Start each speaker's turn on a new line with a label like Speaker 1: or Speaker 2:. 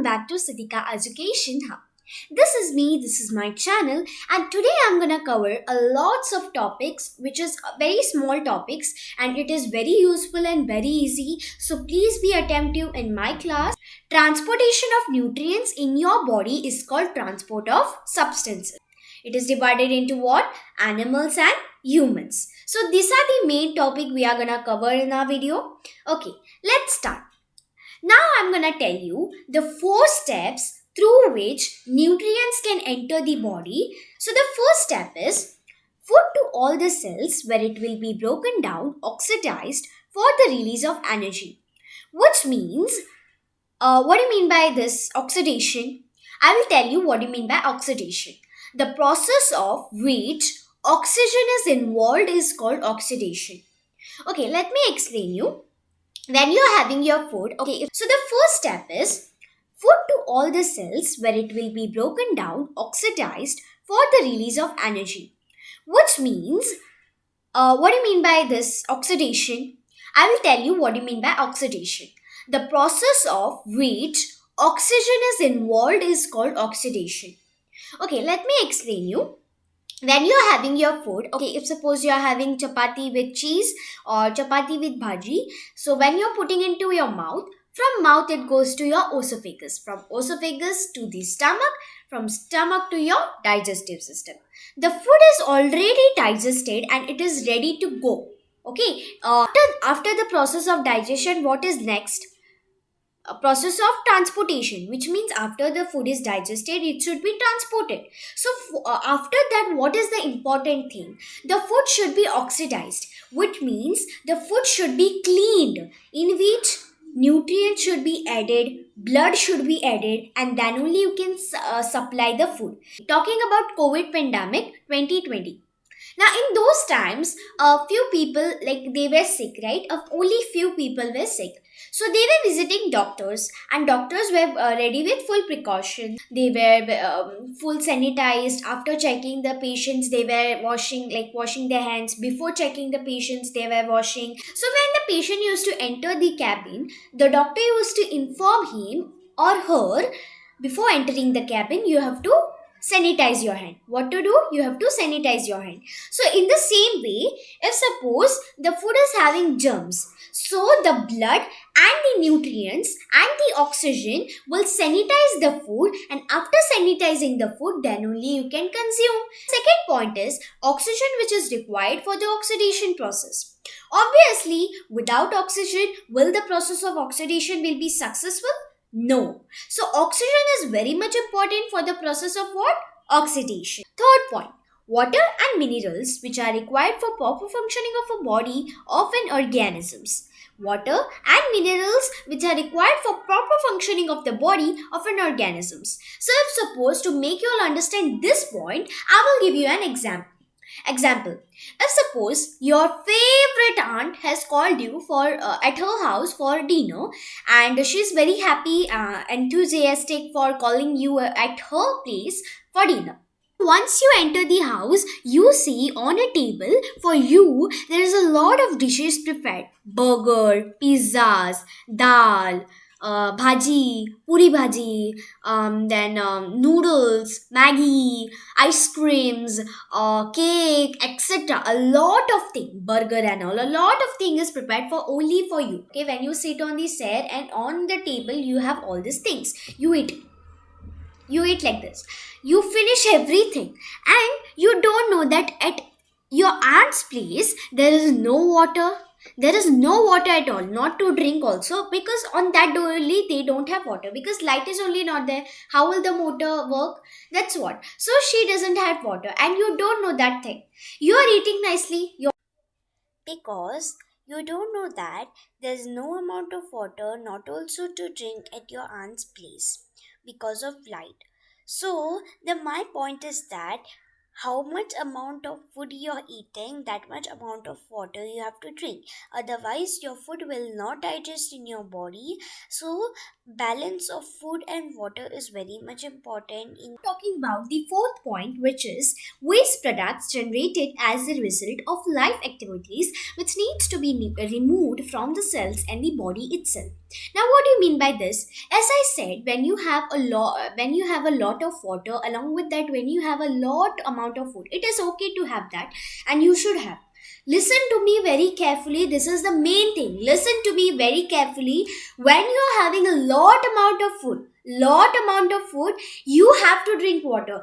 Speaker 1: back to Siddhika Education Hub. This is me, this is my channel, and today I'm gonna cover a lots of topics, which is very small topics, and it is very useful and very easy. So please be attentive in my class. Transportation of nutrients in your body is called transport of substances. It is divided into what? Animals and humans. So these are the main topic we are gonna cover in our video. Okay, let's start. Now I'm gonna tell you the 4 steps through which nutrients can enter the body. So the first step is food to all the cells where it will be broken down, oxidized for the release of energy. Which means, what do you mean by this oxidation? I will tell you what do you mean by oxidation. The process of which oxygen is involved is called oxidation. Okay, let me explain you. When you're having your food, so the first step is food to all the cells where it will be broken down, oxidized for the release of energy. Which means, what do you mean by this oxidation? I will tell you what do you mean by oxidation. The process of which oxygen is involved is called oxidation. Okay, let me explain you. When you're having your food, if suppose you're having chapati with cheese or chapati with bhaji, so when you're putting into your mouth, from mouth it goes to your esophagus, from esophagus to the stomach, from stomach to your digestive system. The food is already digested and it is ready to go. Okay, after the process of digestion, what is next? A process of transportation, which means after the food is digested it should be transported. So after that, what is the important thing? The food should be oxidized, which means the food should be cleaned, in which nutrients should be added, blood should be added, and then only you can supply the food. Talking about COVID pandemic 2020, now in those times a few people, like, they were sick, right? Only few people were sick, so they were visiting doctors, and doctors were ready with full precaution. They were full sanitized. After checking the patients, they were washing their hands. Before checking the patients, they were washing. So when the patient used to enter the cabin, the doctor used to inform him or her, before entering the cabin you have to sanitize your hand. What to do? You have to sanitize your hand. So in the same way, if suppose the food is having germs, so the blood and the nutrients and the oxygen will sanitize the food, and after sanitizing the food, then only you can consume. Second point is oxygen, which is required for the oxidation process. Obviously, without oxygen, will the process of oxidation will be successful? No. So oxygen is very much important for the process of what? Oxidation. Third point, water and minerals which are required for proper functioning of a body of an organisms. Water and minerals which are required for proper functioning of the body of an organisms. So if suppose to make you all understand this point, I will give you an example. If suppose your favorite aunt has called you for at her house for dinner, and she's very happy, enthusiastic for calling you at her place for dinner. Once you enter the house, you see on a table for you there is a lot of dishes prepared: burger, pizzas, dal, bhaji, puri bhaji, then noodles, Maggie, ice creams, cake, etc. A lot of things, burger and all. A lot of things is prepared for only for you. Okay, when you sit on the chair and on the table, you have all these things. You eat like this. You finish everything, and you don't know that at your aunt's place there is no water. There is no water at all, not to drink also, because on that day only they don't have water, because light is only not there. How will the motor work? That's what. So she doesn't have water, and you don't know that thing. You are eating nicely. Because you don't know that there's no amount of water, not also to drink at your aunt's place because of light. So the my point is that how much amount of food you're eating, that much amount of water you have to drink. Otherwise, your food will not digest in your body. So balance of food and water is very much important in talking about the fourth point, which is waste products generated as a result of life activities which needs to be removed from the cells and the body itself. Now what do you mean by this? As I said, when you have a lot of water, along with that when you have a lot amount of food, it is okay to have that, and you should have. Listen to me very carefully. This is the main thing. Listen to me very carefully. When you're having a lot amount of food, you have to drink water.